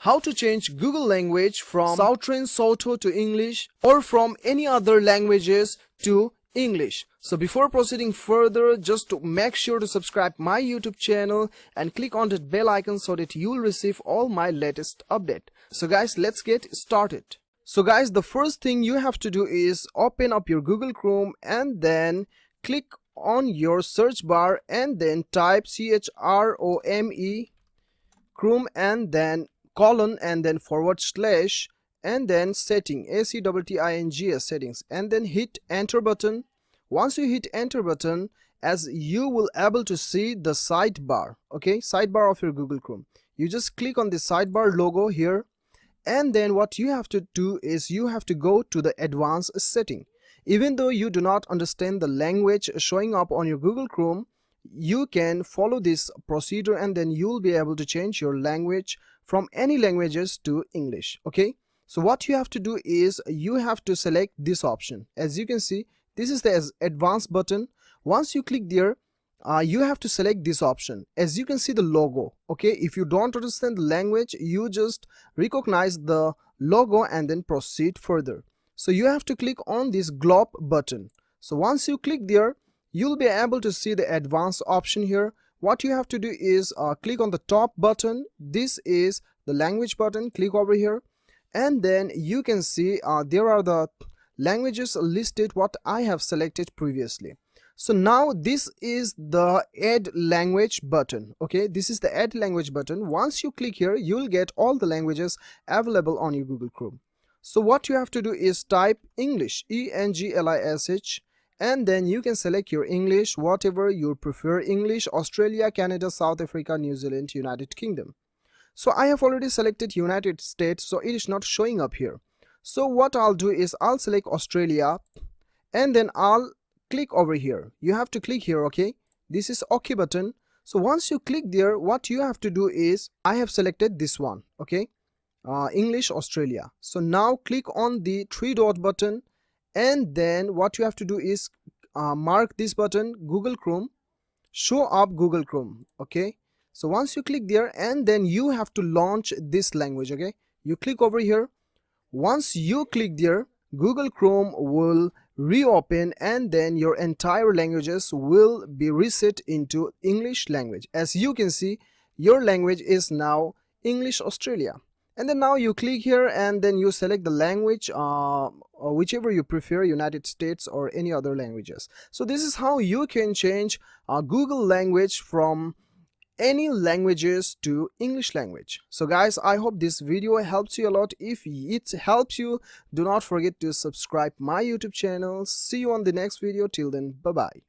how to change Google language from Southern Sotho to English or from any other languages to English. So before proceeding further, just to make sure to subscribe my YouTube channel and click on that bell icon so that you will receive all my latest update. So guys, let's get started. So guys, the first thing you have to do is open up your Google Chrome and then click on your search bar and then type CHROME Chrome and then colon and then / and then setting SETTINGS settings and then hit enter button. Once you hit enter button, as you will able to see the sidebar, okay, sidebar of your Google Chrome. You just click on the sidebar logo here, and then what you have to do is you have to go to the advanced setting. Even though you do not understand the language showing up on your Google Chrome, you can follow this procedure and then you'll be able to change your language from any languages to English. Okay, so what you have to do is you have to select this option. As you can see, this is the advanced button. Once you click there, you have to select this option. As you can see the logo, okay, if you don't understand the language, you just recognize the logo and then proceed further. So you have to click on this globe button. So once you click there, you'll be able to see the advanced option here. What you have to do is click on the top button. This is the language button. Click over here and then you can see there are the languages listed what I have selected previously. So now this is the add language button. Okay, this is the add language button. Once you click here, you'll get all the languages available on your Google Chrome. So what you have to do is type English, ENGLISH, and then you can select your English, whatever you prefer, English, Australia, Canada, South Africa, New Zealand, United Kingdom. So I have already selected United States, so it is not showing up here. So what I'll do is I'll select Australia and then I'll click over here. You have to click here, okay? This is OK button. So once you click there, what you have to do is I have selected this one, okay? English Australia. So now click on the 3-dot button and then what you have to do is mark this button Google Chrome, show up Google Chrome, okay? So once you click there and then you have to launch this language, okay? You click over here. Once you click there, Google Chrome will reopen and then your entire languages will be reset into English language. As you can see, your language is now English Australia. And then now you click here and then you select the language, or whichever you prefer, United States or any other languages. So this is how you can change Google language from any languages to English language. So guys, I hope this video helps you a lot. If it helps you, do not forget to subscribe my YouTube channel. See you on the next video. Till then, bye bye.